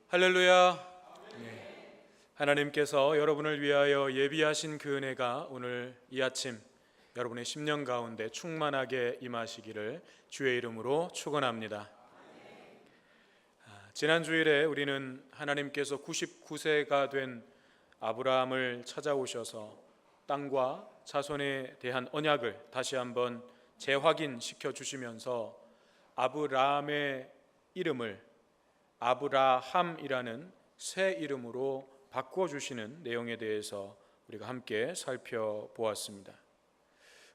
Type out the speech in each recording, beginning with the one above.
할렐루야. 네. 하나님께서 여러분을 위하여 예비하신 그 은혜가 오늘 이 아침 여러분의 심령 가운데 충만하게 임하시기를 주의 이름으로 축원합니다. 지난 주일에 우리는 하나님께서 99세가 된 아브라함을 찾아오셔서 땅과 자손에 대한 언약을 다시 한번 재확인시켜 주시면서 아브라함의 이름을 아브라함이라는 새 이름으로 바꿔주시는 내용에 대해서 우리가 함께 살펴보았습니다.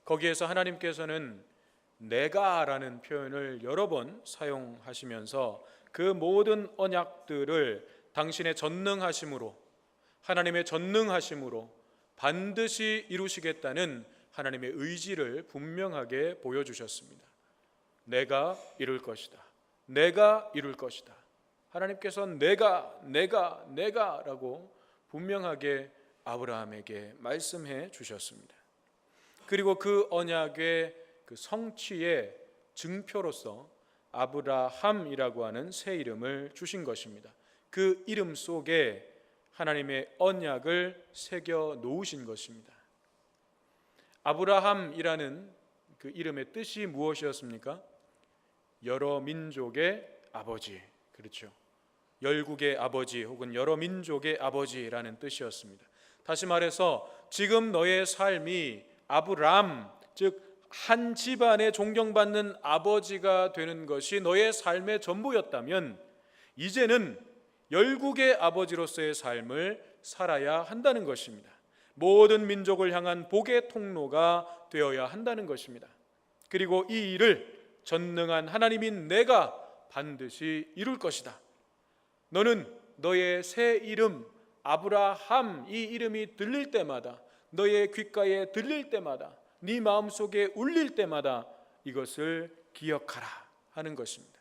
거기에서 하나님께서는 내가라는 표현을 여러 번 사용하시면서 그 모든 언약들을 당신의 전능하심으로, 하나님의 전능하심으로 반드시 이루시겠다는 하나님의 의지를 분명하게 보여주셨습니다. 내가 이룰 것이다. 내가 이룰 것이다. 하나님께서는 내가라고 분명하게 아브라함에게 말씀해 주셨습니다. 그리고 그 언약의 그 성취의 증표로서 아브라함이라고 하는 새 이름을 주신 것입니다. 그 이름 속에 하나님의 언약을 새겨 놓으신 것입니다. 아브라함이라는 그 이름의 뜻이 무엇이었습니까? 여러 민족의 아버지, 그렇죠. 열국의 아버지 혹은 여러 민족의 아버지라는 뜻이었습니다. 다시 말해서 지금 너의 삶이 아브람, 즉 한 집안에 존경받는 아버지가 되는 것이 너의 삶의 전부였다면 이제는 열국의 아버지로서의 삶을 살아야 한다는 것입니다. 모든 민족을 향한 복의 통로가 되어야 한다는 것입니다. 그리고 이 일을 전능한 하나님인 내가 반드시 이룰 것이다. 너는 너의 새 이름 아브라함, 이 이름이 들릴 때마다, 너의 귓가에 들릴 때마다, 네 마음속에 울릴 때마다 이것을 기억하라 하는 것입니다.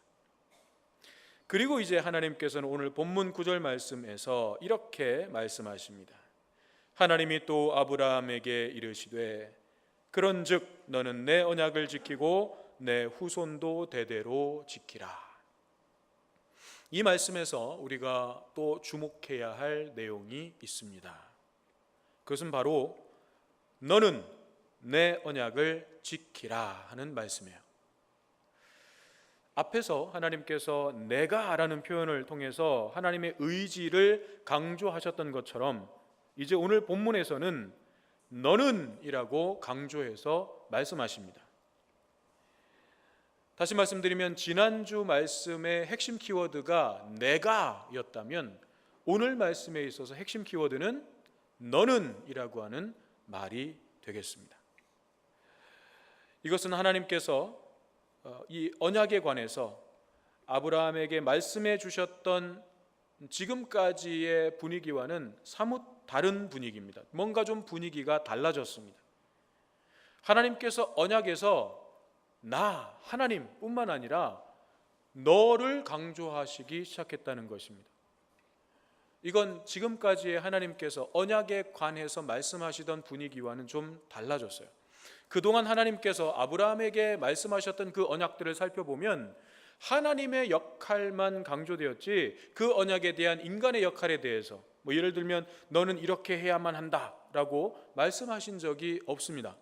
그리고 이제 하나님께서는 오늘 본문 9절 말씀에서 이렇게 말씀하십니다. 하나님이 또 아브라함에게 이르시되 그런즉 너는 내 언약을 지키고 내 후손도 대대로 지키라. 이 말씀에서 우리가 또 주목해야 할 내용이 있습니다. 그것은 바로 너는 내 언약을 지키라 하는 말씀이에요. 앞에서 하나님께서 내가라는 표현을 통해서 하나님의 의지를 강조하셨던 것처럼 이제 오늘 본문에서는 너는 이라고 강조해서 말씀하십니다. 다시 말씀드리면 지난주 말씀의 핵심 키워드가 내가였다면 오늘 말씀에 있어서 핵심 키워드는 너는 이라고 하는 말이 되겠습니다. 이것은 하나님께서 이 언약에 관해서 아브라함에게 말씀해 주셨던 지금까지의 분위기와는 사뭇 다른 분위기입니다. 뭔가 좀 분위기가 달라졌습니다. 하나님께서 언약에서 나 하나님뿐만 아니라 너를 강조하시기 시작했다는 것입니다. 이건 지금까지의 하나님께서 언약에 관해서 말씀하시던 분위기와는 좀 달라졌어요. 그동안 하나님께서 아브라함에게 말씀하셨던 그 언약들을 살펴보면 하나님의 역할만 강조되었지 그 언약에 대한 인간의 역할에 대해서 예를 들면 너는 이렇게 해야만 한다라고 말씀하신 적이 없습니다.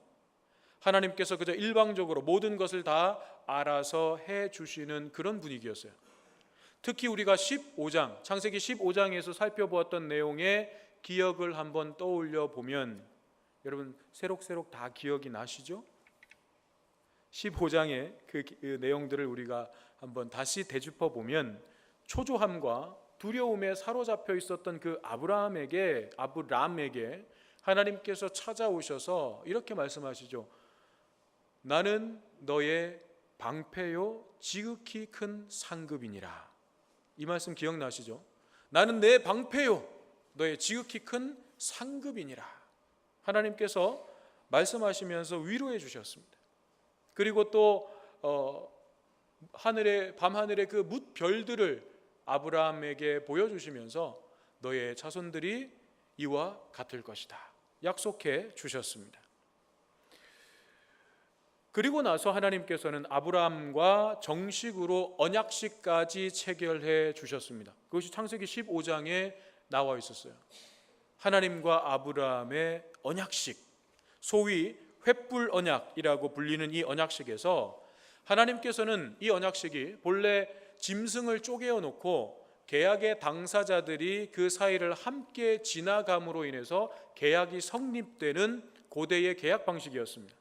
하나님께서 그저 일방적으로 모든 것을 다 알아서 해주시는 그런 분위기였어요. 특히 우리가 15장, 창세기 15장에서 살펴보았던 내용의 기억을 한번 떠올려 보면 여러분 새록새록 다 기억이 나시죠? 15장의 그 내용들을 우리가 한번 다시 되짚어 보면 초조함과 두려움에 사로잡혀 있었던 그 아브라함에게 하나님께서 찾아오셔서 이렇게 말씀하시죠. 나는 너의 방패요 지극히 큰 상급이니라. 이 말씀 기억나시죠? 나는 내 방패요 너의 지극히 큰 상급이니라. 하나님께서 말씀하시면서 위로해 주셨습니다. 그리고 또 밤하늘의 그 뭇별들을 아브라함에게 보여주시면서 너의 자손들이 이와 같을 것이다 약속해 주셨습니다. 그리고 나서 하나님께서는 아브라함과 정식으로 언약식까지 체결해 주셨습니다. 그것이 창세기 15장에 나와 있었어요. 하나님과 아브라함의 언약식, 소위 횃불 언약이라고 불리는 이 언약식에서 하나님께서는 이 언약식이 본래 짐승을 쪼개어 놓고 계약의 당사자들이 그 사이를 함께 지나감으로 인해서 계약이 성립되는 고대의 계약 방식이었습니다.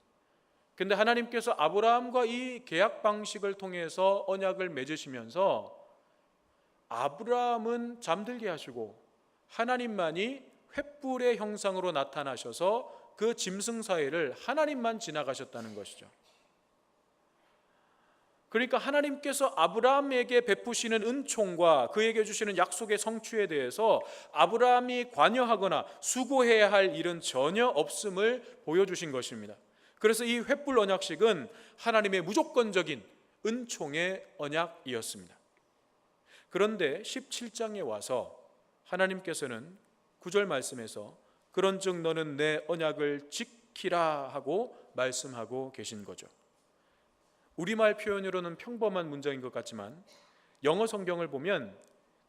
근데 하나님께서 아브라함과 이 계약 방식을 통해서 언약을 맺으시면서 아브라함은 잠들게 하시고 하나님만이 횃불의 형상으로 나타나셔서 그 짐승 사이를 하나님만 지나가셨다는 것이죠. 그러니까 하나님께서 아브라함에게 베푸시는 은총과 그에게 주시는 약속의 성취에 대해서 아브라함이 관여하거나 수고해야 할 일은 전혀 없음을 보여주신 것입니다. 그래서 이 횃불 언약식은 하나님의 무조건적인 은총의 언약이었습니다. 그런데 17장에 와서 하나님께서는 9절 말씀에서 그런즉 너는 내 언약을 지키라 하고 말씀하고 계신 거죠. 우리말 표현으로는 평범한 문장인 것 같지만 영어 성경을 보면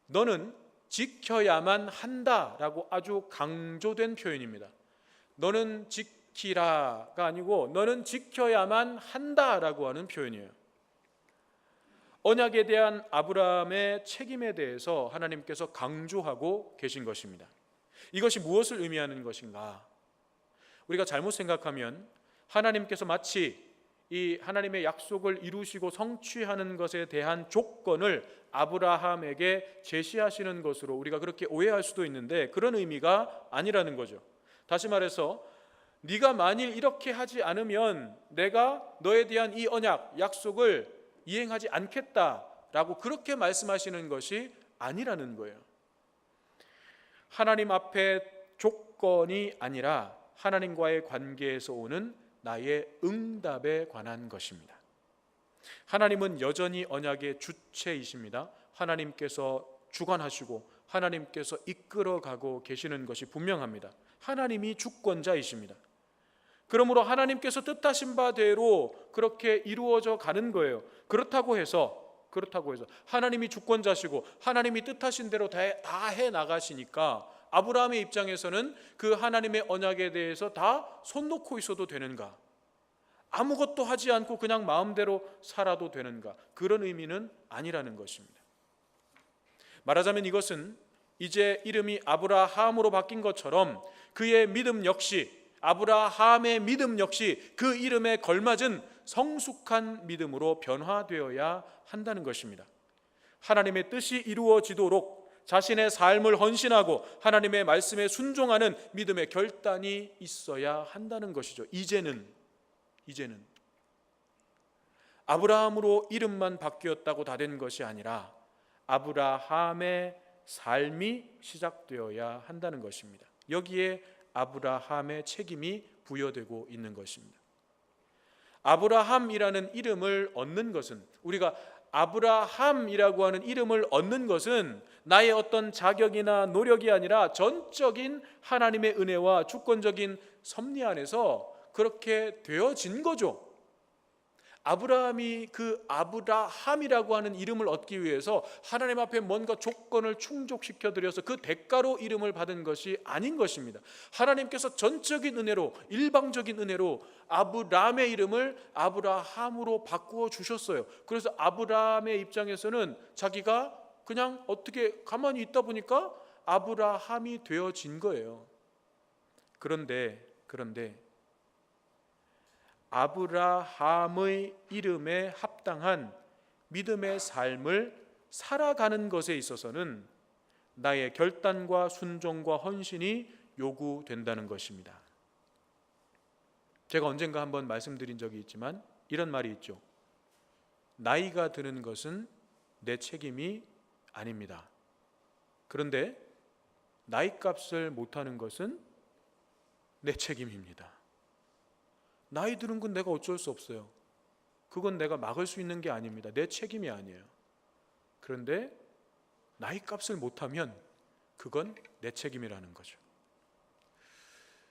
너는 지켜야만 한다라고 아주 강조된 표현입니다. 너는 지키라가 아니고 너는 지켜야만 한다라고 하는 표현이에요. 언약에 대한 아브라함의 책임에 대해서 하나님께서 강조하고 계신 것입니다. 이것이 무엇을 의미하는 것인가? 우리가 잘못 생각하면 하나님께서 마치 이 하나님의 약속을 이루시고 성취하는 것에 대한 조건을 아브라함에게 제시하시는 것으로 우리가 그렇게 오해할 수도 있는데 그런 의미가 아니라는 거죠. 다시 말해서 네가 만일 이렇게 하지 않으면 내가 너에 대한 이 언약, 약속을 이행하지 않겠다라고 그렇게 말씀하시는 것이 아니라는 거예요. 하나님 앞에 조건이 아니라 하나님과의 관계에서 오는 나의 응답에 관한 것입니다. 하나님은 여전히 언약의 주체이십니다. 하나님께서 주관하시고 하나님께서 이끌어가고 계시는 것이 분명합니다. 하나님이 주권자이십니다. 그러므로 하나님께서 뜻하신 바대로 그렇게 이루어져 가는 거예요. 그렇다고 해서 하나님이 주권자시고 하나님이 뜻하신 대로 다 해 나가시니까 아브라함의 입장에서는 그 하나님의 언약에 대해서 다 손 놓고 있어도 되는가? 아무것도 하지 않고 그냥 마음대로 살아도 되는가? 그런 의미는 아니라는 것입니다. 말하자면 이것은 이제 이름이 아브라함으로 바뀐 것처럼 그의 믿음 역시 아브라함의 믿음 역시 그 이름에 걸맞은 성숙한 믿음으로 변화되어야 한다는 것입니다. 하나님의 뜻이 이루어지도록 자신의 삶을 헌신하고 하나님의 말씀에 순종하는 믿음의 결단이 있어야 한다는 것이죠. 이제는 아브라함으로 이름만 바뀌었다고 다 된 것이 아니라 아브라함의 삶이 시작되어야 한다는 것입니다. 여기에 아브라함의 책임이 부여되고 있는 것입니다. 아브라함이라는 이름을 얻는 것은 우리가 아브라함이라고 하는 이름을 얻는 것은 나의 어떤 자격이나 노력이 아니라 전적인 하나님의 은혜와 주권적인 섭리 안에서 그렇게 되어진 거죠. 아브라함이 그 아브라함이라고 하는 이름을 얻기 위해서 하나님 앞에 뭔가 조건을 충족시켜 드려서 그 대가로 이름을 받은 것이 아닌 것입니다. 하나님께서 전적인 은혜로 일방적인 은혜로 아브라함의 이름을 아브라함으로 바꾸어 주셨어요. 그래서 아브라함의 입장에서는 자기가 그냥 어떻게 가만히 있다 보니까 아브라함이 되어진 거예요. 그런데 아브라함의 이름에 합당한 믿음의 삶을 살아가는 것에 있어서는 나의 결단과 순종과 헌신이 요구된다는 것입니다. 제가 언젠가 한번 말씀드린 적이 있지만 이런 말이 있죠. 나이가 드는 것은 내 책임이 아닙니다. 그런데 나이값을 못하는 것은 내 책임입니다. 나이 드는 건 내가 어쩔 수 없어요. 그건 내가 막을 수 있는 게 아닙니다. 내 책임이 아니에요. 그런데 나이 값을 못하면 그건 내 책임이라는 거죠.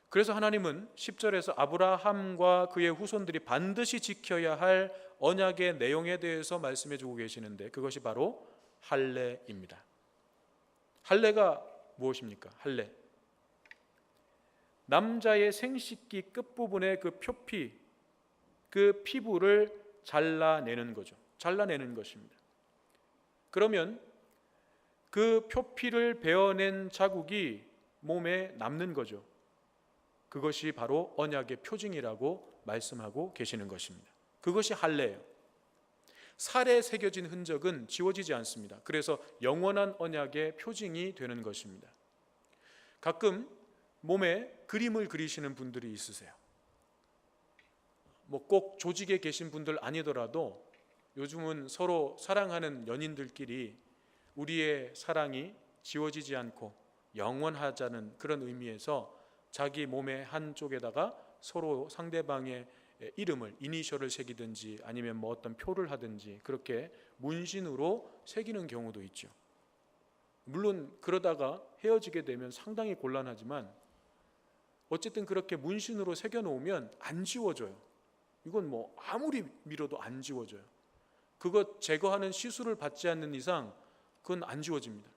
그래서 하나님은 10절에서 아브라함과 그의 후손들이 반드시 지켜야 할 언약의 내용에 대해서 말씀해 주고 계시는데, 그것이 바로 할례입니다. 할례가 무엇입니까? 할례, 남자의 생식기 끝부분의 그 표피, 그 피부를 잘라내는 거죠. 잘라내는 것입니다. 그러면 그 표피를 베어낸 자국이 몸에 남는 거죠. 그것이 바로 언약의 표징이라고 말씀하고 계시는 것입니다. 그것이 할례예요. 살에 새겨진 흔적은 지워지지 않습니다. 그래서 영원한 언약의 표징이 되는 것입니다. 가끔 몸에 그림을 그리시는 분들이 있으세요. 꼭 조직에 계신 분들 아니더라도 요즘은 서로 사랑하는 연인들끼리 우리의 사랑이 지워지지 않고 영원하자는 그런 의미에서 자기 몸의 한쪽에다가 서로 상대방의 이름을, 이니셜을 새기든지 아니면 어떤 표를 하든지 그렇게 문신으로 새기는 경우도 있죠. 물론 그러다가 헤어지게 되면 상당히 곤란하지만 어쨌든 그렇게 문신으로 새겨 놓으면 안 지워져요. 이건 아무리 밀어도 안 지워져요. 그것 제거하는 시술을 받지 않는 이상 그건 안 지워집니다.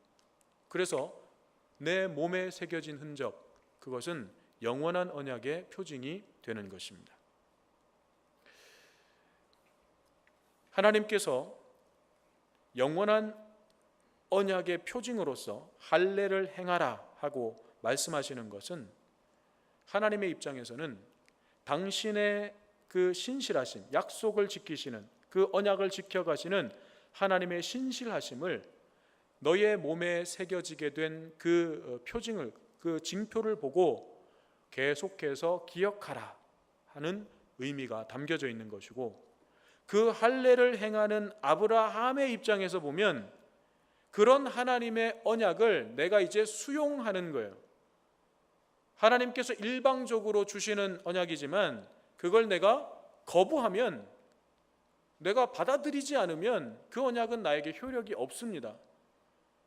그래서 내 몸에 새겨진 흔적, 그것은 영원한 언약의 표징이 되는 것입니다. 하나님께서 영원한 언약의 표징으로서 할례를 행하라 하고 말씀하시는 것은 하나님의 입장에서는 당신의 그 신실하심, 약속을 지키시는 그 언약을 지켜가시는 하나님의 신실하심을 너의 몸에 새겨지게 된 그 표징을, 그 징표를 보고 계속해서 기억하라 하는 의미가 담겨져 있는 것이고, 그 할례를 행하는 아브라함의 입장에서 보면 그런 하나님의 언약을 내가 이제 수용하는 거예요. 하나님께서 일방적으로 주시는 언약이지만 그걸 내가 거부하면, 내가 받아들이지 않으면 그 언약은 나에게 효력이 없습니다.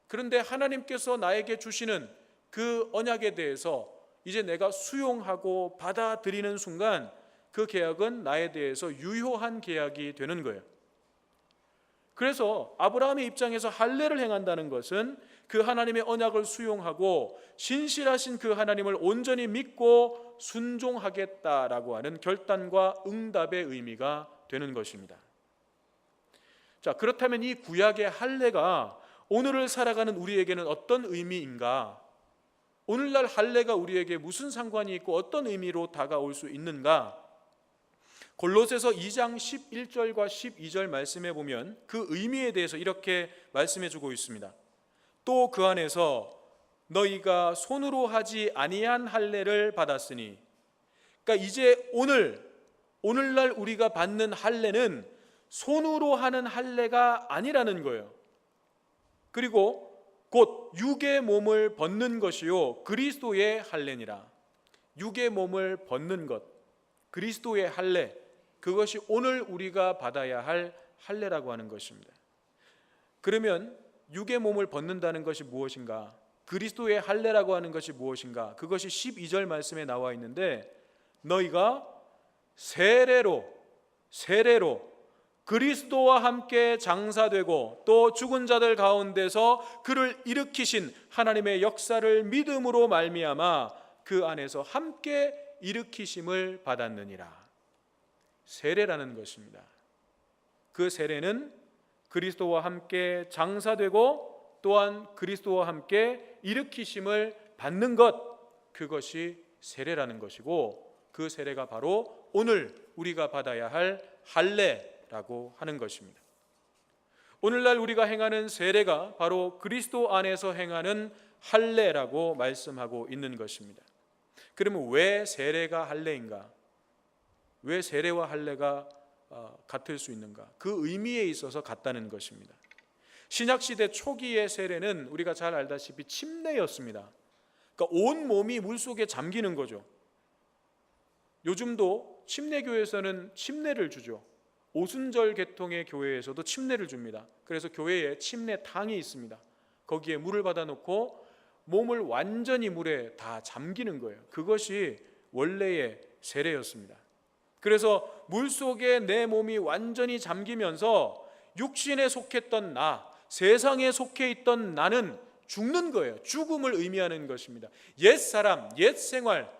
그런데 하나님께서 나에게 주시는 그 언약에 대해서 이제 내가 수용하고 받아들이는 순간 그 계약은 나에 대해서 유효한 계약이 되는 거예요. 그래서 아브라함의 입장에서 할례를 행한다는 것은 그 하나님의 언약을 수용하고 신실하신 그 하나님을 온전히 믿고 순종하겠다라고 하는 결단과 응답의 의미가 되는 것입니다. 자, 그렇다면 이 구약의 할례가 오늘을 살아가는 우리에게는 어떤 의미인가? 오늘날 할례가 우리에게 무슨 상관이 있고 어떤 의미로 다가올 수 있는가? 골로새서 2장 11절과 12절 말씀해 보면 그 의미에 대해서 이렇게 말씀해 주고 있습니다. 또 그 안에서 너희가 손으로 하지 아니한 할례를 받았으니, 그러니까 이제 오늘날 우리가 받는 할례는 손으로 하는 할례가 아니라는 거예요. 그리고 곧 육의 몸을 벗는 것이요 그리스도의 할례니라. 육의 몸을 벗는 것, 그리스도의 할례, 그것이 오늘 우리가 받아야 할 할례라고 하는 것입니다. 그러면 육의 몸을 벗는다는 것이 무엇인가? 그리스도의 할례라고 하는 것이 무엇인가? 그것이 12절 말씀에 나와 있는데, 너희가 세례로 그리스도와 함께 장사되고 또 죽은 자들 가운데서 그를 일으키신 하나님의 역사를 믿음으로 말미암아 그 안에서 함께 일으키심을 받았느니라. 세례라는 것입니다. 그 세례는 그리스도와 함께 장사되고 또한 그리스도와 함께 일으키심을 받는 것, 그것이 세례라는 것이고, 그 세례가 바로 오늘 우리가 받아야 할 할례라고 하는 것입니다. 오늘날 우리가 행하는 세례가 바로 그리스도 안에서 행하는 할례라고 말씀하고 있는 것입니다. 그러면 왜 세례가 할례인가? 왜 세례와 할례가 같을 수 있는가? 그 의미에 있어서 같다는 것입니다. 신약시대 초기의 세례는 우리가 잘 알다시피 침례였습니다. 그러니까 온 몸이 물속에 잠기는 거죠. 요즘도 침례교에서는 침례를 주죠. 오순절 계통의 교회에서도 침례를 줍니다. 그래서 교회에 침례탕이 있습니다. 거기에 물을 받아놓고 몸을 완전히 물에 다 잠기는 거예요. 그것이 원래의 세례였습니다. 그래서 물속에 내 몸이 완전히 잠기면서 육신에 속했던 나, 세상에 속해 있던 나는 죽는 거예요. 죽음을 의미하는 것입니다. 옛 사람, 옛 생활,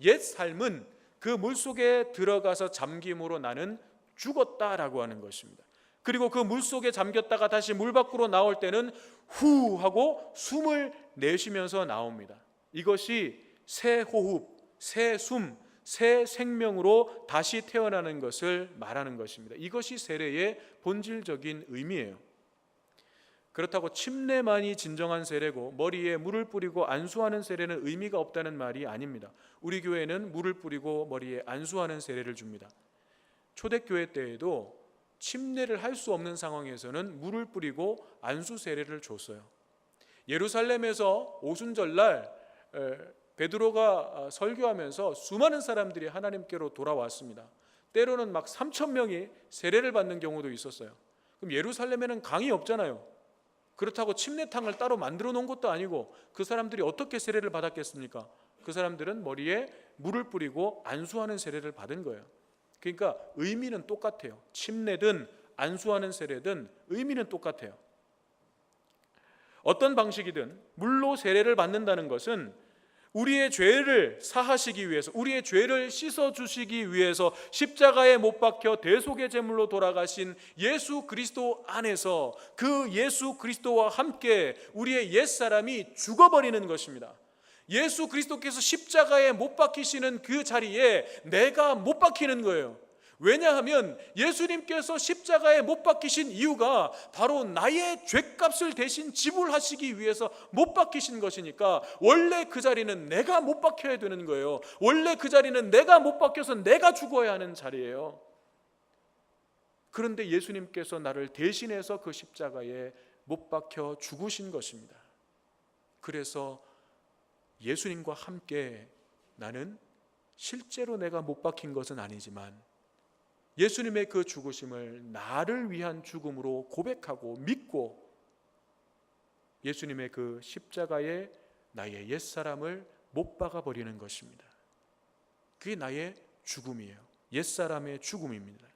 옛 삶은 그 물속에 들어가서 잠김으로 나는 죽었다라고 하는 것입니다. 그리고 그 물속에 잠겼다가 다시 물 밖으로 나올 때는 후 하고 숨을 내쉬면서 나옵니다. 이것이 새 호흡, 새 숨, 새 생명으로 다시 태어나는 것을 말하는 것입니다. 이것이 세례의 본질적인 의미예요. 그렇다고 침례만이 진정한 세례고 머리에 물을 뿌리고 안수하는 세례는 의미가 없다는 말이 아닙니다. 우리 교회는 물을 뿌리고 머리에 안수하는 세례를 줍니다. 초대교회 때에도 침례를 할 수 없는 상황에서는 물을 뿌리고 안수 세례를 줬어요. 예루살렘에서 오순절날 베드로가 설교하면서 수많은 사람들이 하나님께로 돌아왔습니다. 때로는 막 3,000명이 세례를 받는 경우도 있었어요. 그럼 예루살렘에는 강이 없잖아요. 그렇다고 침례탕을 따로 만들어 놓은 것도 아니고 그 사람들이 어떻게 세례를 받았겠습니까? 그 사람들은 머리에 물을 뿌리고 안수하는 세례를 받은 거예요. 그러니까 의미는 똑같아요. 침례든 안수하는 세례든 의미는 똑같아요. 어떤 방식이든 물로 세례를 받는다는 것은 우리의 죄를 사하시기 위해서, 우리의 죄를 씻어주시기 위해서 십자가에 못 박혀 대속의 제물로 돌아가신 예수 그리스도 안에서 그 예수 그리스도와 함께 우리의 옛사람이 죽어버리는 것입니다. 예수 그리스도께서 십자가에 못 박히시는 그 자리에 내가 못 박히는 거예요. 왜냐하면 예수님께서 십자가에 못 박히신 이유가 바로 나의 죄값을 대신 지불하시기 위해서 못 박히신 것이니까 원래 그 자리는 내가 못 박혀야 되는 거예요. 원래 그 자리는 내가 못 박혀서 내가 죽어야 하는 자리예요. 그런데 예수님께서 나를 대신해서 그 십자가에 못 박혀 죽으신 것입니다. 그래서 예수님과 함께 나는 실제로 내가 못 박힌 것은 아니지만 예수님의 그 죽으심을 나를 위한 죽음으로 고백하고 믿고 예수님의 그 십자가에 나의 옛사람을 못 박아버리는 것입니다. 그게 나의 죽음이에요. 옛사람의 죽음입니다.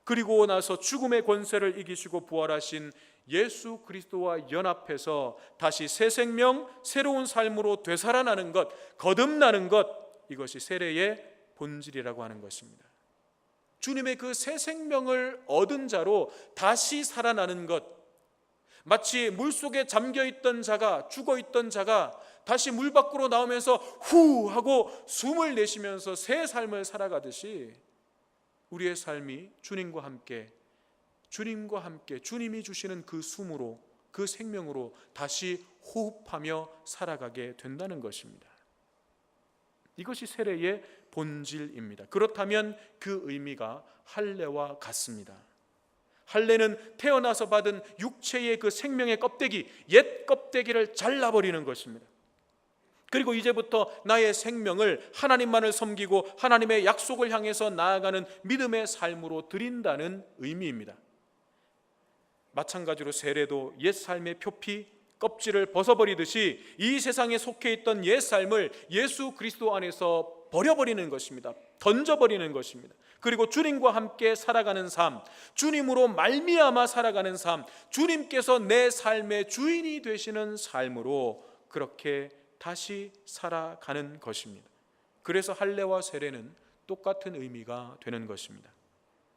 그리고 나서 죽음의 권세를 이기시고 부활하신 예수 그리스도와 연합해서 다시 새 생명, 새로운 삶으로 되살아나는 것, 거듭나는 것, 이것이 세례의 본질이라고 하는 것입니다. 주님의 그 새 생명을 얻은 자로 다시 살아나는 것, 마치 물속에 잠겨있던 자가, 죽어있던 자가 다시 물 밖으로 나오면서 후 하고 숨을 내쉬면서 새 삶을 살아가듯이 우리의 삶이 주님과 함께 주님이 주시는 그 숨으로, 그 생명으로 다시 호흡하며 살아가게 된다는 것입니다. 이것이 세례의 본질입니다. 그렇다면 그 의미가 할례와 같습니다. 할례는 태어나서 받은 육체의 그 생명의 껍데기, 옛 껍데기를 잘라버리는 것입니다. 그리고 이제부터 나의 생명을 하나님만을 섬기고 하나님의 약속을 향해서 나아가는 믿음의 삶으로 드린다는 의미입니다. 마찬가지로 세례도 옛 삶의 표피, 껍질을 벗어버리듯이 이 세상에 속해 있던 옛 삶을 예수 그리스도 안에서 버려버리는 것입니다. 던져버리는 것입니다. 그리고 주님과 함께 살아가는 삶, 주님으로 말미암아 살아가는 삶, 주님께서 내 삶의 주인이 되시는 삶으로 그렇게 다시 살아가는 것입니다. 그래서 할례와 세례는 똑같은 의미가 되는 것입니다.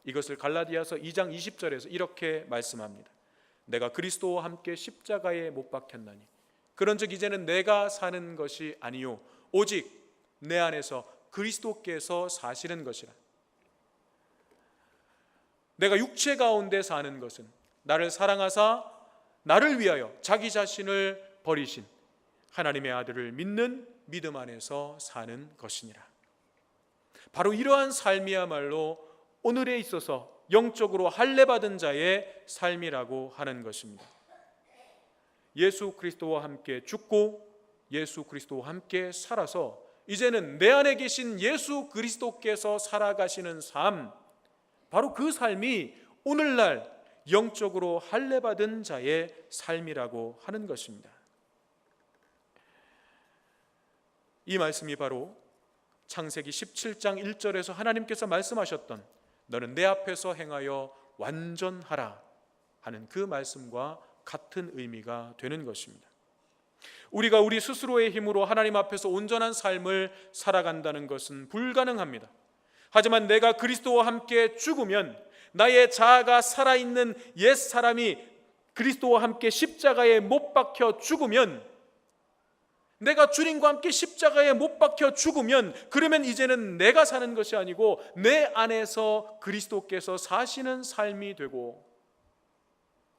이것을 갈라디아서 2장 20절에서 이렇게 말씀합니다. 내가 그리스도와 함께 십자가에 못 박혔나니 그런즉 이제는 내가 사는 것이 아니요 오직 내 안에서 그리스도께서 사시는 것이라. 내가 육체 가운데 사는 것은 나를 사랑하사 나를 위하여 자기 자신을 버리신 하나님의 아들을 믿는 믿음 안에서 사는 것이니라. 바로 이러한 삶이야말로 오늘에 있어서 영적으로 할례받은 자의 삶이라고 하는 것입니다. 예수 그리스도와 함께 죽고 예수 그리스도와 함께 살아서 이제는 내 안에 계신 예수 그리스도께서 살아가시는 삶, 바로 그 삶이 오늘날 영적으로 할례받은 자의 삶이라고 하는 것입니다. 이 말씀이 바로 창세기 17장 1절에서 하나님께서 말씀하셨던 너는 내 앞에서 행하여 완전하라 하는 그 말씀과 같은 의미가 되는 것입니다. 우리가 우리 스스로의 힘으로 하나님 앞에서 온전한 삶을 살아간다는 것은 불가능합니다. 하지만 내가 그리스도와 함께 죽으면 나의 자아가 살아있는 옛 사람이 그리스도와 함께 십자가에 못 박혀 죽으면, 내가 주님과 함께 십자가에 못 박혀 죽으면, 그러면 이제는 내가 사는 것이 아니고 내 안에서 그리스도께서 사시는 삶이 되고,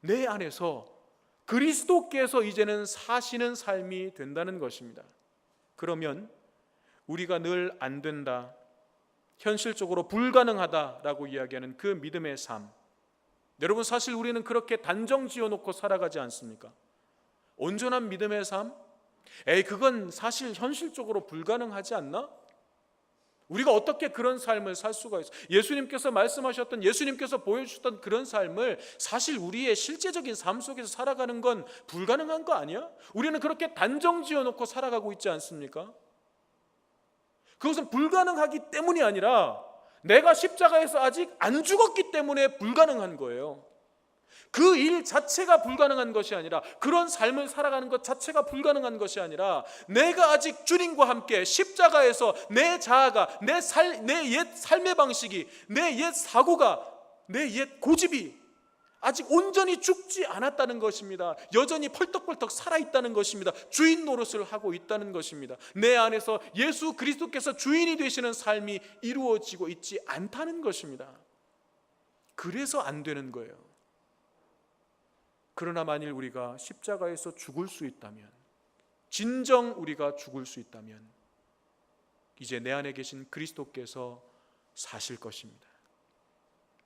내 안에서 그리스도께서 이제는 사시는 삶이 된다는 것입니다. 그러면 우리가 늘 안 된다, 현실적으로 불가능하다라고 이야기하는 그 믿음의 삶, 여러분 사실 우리는 그렇게 단정 지어놓고 살아가지 않습니까? 온전한 믿음의 삶? 그건 사실 현실적으로 불가능하지 않나? 우리가 어떻게 그런 삶을 살 수가 있어? 예수님께서 말씀하셨던, 예수님께서 보여주셨던 그런 삶을 사실 우리의 실제적인 삶 속에서 살아가는 건 불가능한 거 아니야? 우리는 그렇게 단정 지어놓고 살아가고 있지 않습니까? 그것은 불가능하기 때문이 아니라 내가 십자가에서 아직 안 죽었기 때문에 불가능한 거예요. 그 일 자체가 불가능한 것이 아니라, 그런 삶을 살아가는 것 자체가 불가능한 것이 아니라, 내가 아직 주님과 함께 십자가에서 내 자아가, 내 옛 삶의 방식이, 내 옛 사고가, 내 옛 고집이 아직 온전히 죽지 않았다는 것입니다. 여전히 펄떡펄떡 살아있다는 것입니다. 주인 노릇을 하고 있다는 것입니다. 내 안에서 예수 그리스도께서 주인이 되시는 삶이 이루어지고 있지 않다는 것입니다. 그래서 안 되는 거예요. 그러나 만일 우리가 십자가에서 죽을 수 있다면, 진정 우리가 죽을 수 있다면, 이제 내 안에 계신 그리스도께서 사실 것입니다.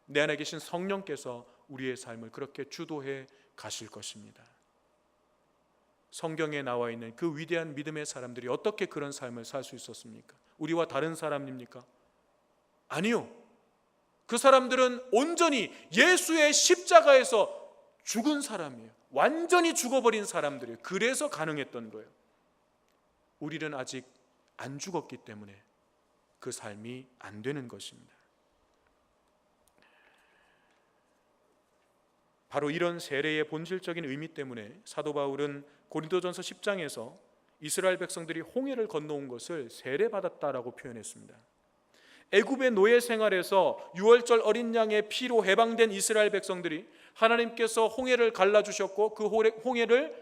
내 안에 계신 성령께서 우리의 삶을 그렇게 주도해 가실 것입니다. 성경에 나와 있는 그 위대한 믿음의 사람들이 어떻게 그런 삶을 살 수 있었습니까? 우리와 다른 사람입니까? 아니요. 그 사람들은 온전히 예수의 십자가에서 죽은 사람이에요. 완전히 죽어버린 사람들이에요. 그래서 가능했던 거예요. 우리는 아직 안 죽었기 때문에 그 삶이 안 되는 것입니다. 바로 이런 세례의 본질적인 의미 때문에 사도 바울은 고린도전서 10장에서 이스라엘 백성들이 홍해를 건너온 것을 세례받았다라고 표현했습니다. 애굽의 노예 생활에서 유월절 어린 양의 피로 해방된 이스라엘 백성들이 하나님께서 홍해를 갈라주셨고 그 홍해를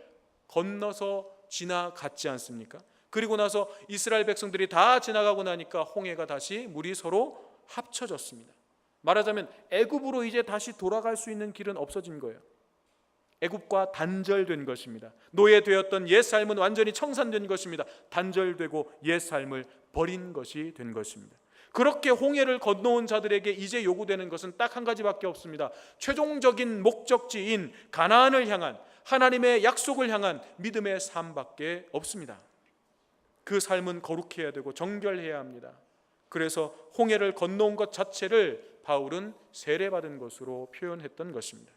건너서 지나갔지 않습니까? 그리고 나서 이스라엘 백성들이 다 지나가고 나니까 홍해가 다시 물이 서로 합쳐졌습니다. 말하자면 애굽으로 이제 다시 돌아갈 수 있는 길은 없어진 거예요. 애굽과 단절된 것입니다. 노예되었던 옛 삶은 완전히 청산된 것입니다. 단절되고 옛 삶을 버린 것이 된 것입니다. 그렇게 홍해를 건너온 자들에게 이제 요구되는 것은 딱 한 가지밖에 없습니다. 최종적인 목적지인 가나안을 향한, 하나님의 약속을 향한 믿음의 삶밖에 없습니다. 그 삶은 거룩해야 되고 정결해야 합니다. 그래서 홍해를 건너온 것 자체를 바울은 세례받은 것으로 표현했던 것입니다.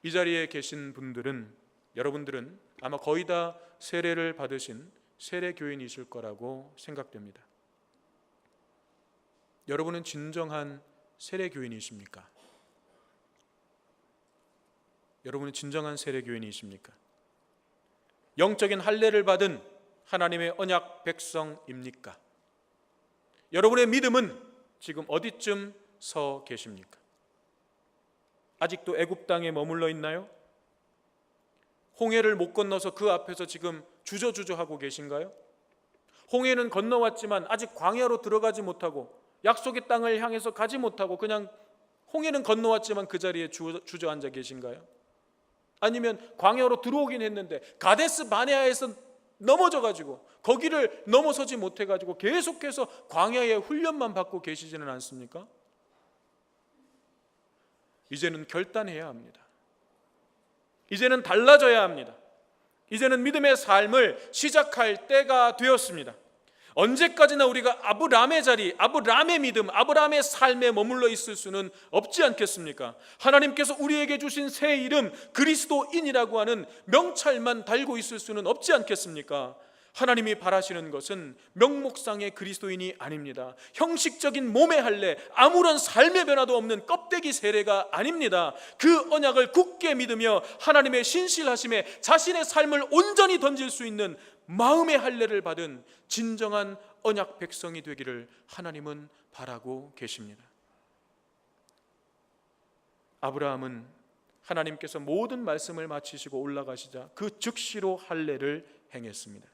이 자리에 계신 분들은, 여러분들은 아마 거의 다 세례를 받으신 세례교인이실 거라고 생각됩니다. 여러분은 진정한 세례교인이십니까? 여러분은 진정한 세례교인이십니까? 영적인 할례를 받은 하나님의 언약 백성입니까? 여러분의 믿음은 지금 어디쯤 서 계십니까? 아직도 애굽 땅에 머물러 있나요? 홍해를 못 건너서 그 앞에서 지금 주저주저하고 계신가요? 홍해는 건너왔지만 아직 광야로 들어가지 못하고 약속의 땅을 향해서 가지 못하고 그냥 홍해는 건너왔지만 그 자리에 주저앉아 계신가요? 아니면 광야로 들어오긴 했는데 가데스 바네아에서 넘어져가지고 거기를 넘어서지 못해가지고 계속해서 광야의 훈련만 받고 계시지는 않습니까? 이제는 결단해야 합니다. 이제는 달라져야 합니다. 이제는 믿음의 삶을 시작할 때가 되었습니다. 언제까지나 우리가 아브라함의 자리, 아브라함의 믿음, 아브라함의 삶에 머물러 있을 수는 없지 않겠습니까? 하나님께서 우리에게 주신 새 이름 그리스도인이라고 하는 명찰만 달고 있을 수는 없지 않겠습니까? 하나님이 바라시는 것은 명목상의 그리스도인이 아닙니다. 형식적인 몸의 할례, 아무런 삶의 변화도 없는 껍데기 세례가 아닙니다. 그 언약을 굳게 믿으며 하나님의 신실하심에 자신의 삶을 온전히 던질 수 있는 마음의 할례를 받은 진정한 언약 백성이 되기를 하나님은 바라고 계십니다. 아브라함은 하나님께서 모든 말씀을 마치시고 올라가시자 그 즉시로 할례를 행했습니다.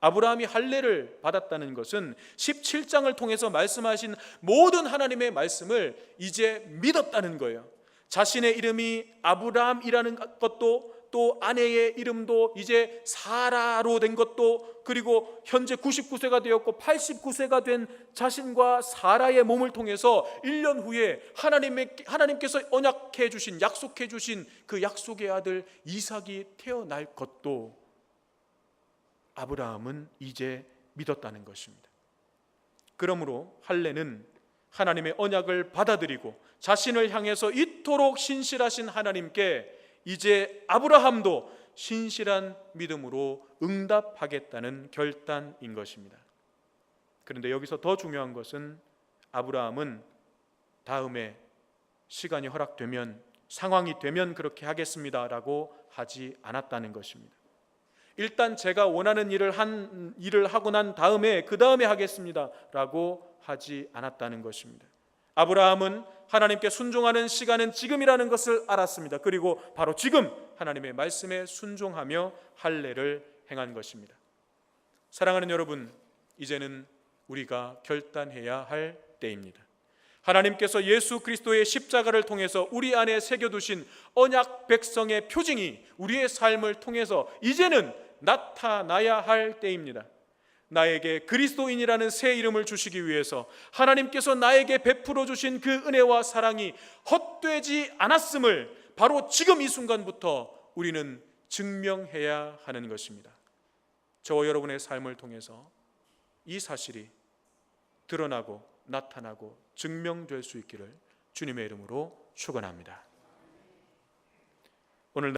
아브라함이 할례를 받았다는 것은 17장을 통해서 말씀하신 모든 하나님의 말씀을 이제 믿었다는 거예요. 자신의 이름이 아브라함이라는 것도, 또 아내의 이름도 이제 사라로 된 것도, 그리고 현재 99세가 되었고 89세가 된 자신과 사라의 몸을 통해서 1년 후에 하나님께서 언약해 주신, 약속해 주신 그 약속의 아들 이삭이 태어날 것도 아브라함은 이제 믿었다는 것입니다. 그러므로 할례는 하나님의 언약을 받아들이고 자신을 향해서 이토록 신실하신 하나님께 이제 아브라함도 신실한 믿음으로 응답하겠다는 결단인 것입니다. 그런데 여기서 더 중요한 것은 아브라함은 다음에 시간이 허락되면, 상황이 되면 그렇게 하겠습니다라고 하지 않았다는 것입니다. 일단 제가 원하는 일을 하고 난 다음에 그 다음에 하겠습니다라고 하지 않았다는 것입니다. 아브라함은 하나님께 순종하는 시간은 지금이라는 것을 알았습니다. 그리고 바로 지금 하나님의 말씀에 순종하며 할례를 행한 것입니다. 사랑하는 여러분, 이제는 우리가 결단해야 할 때입니다. 하나님께서 예수 그리스도의 십자가를 통해서 우리 안에 새겨두신 언약 백성의 표징이 우리의 삶을 통해서 이제는 나타나야 할 때입니다. 나에게 그리스도인이라는 새 이름을 주시기 위해서 하나님께서 나에게 베풀어 주신 그 은혜와 사랑이 헛되지 않았음을 바로 지금 이 순간부터 우리는 증명해야 하는 것입니다. 저와 여러분의 삶을 통해서 이 사실이 드러나고 나타나고 증명될 수 있기를 주님의 이름으로 축원합니다.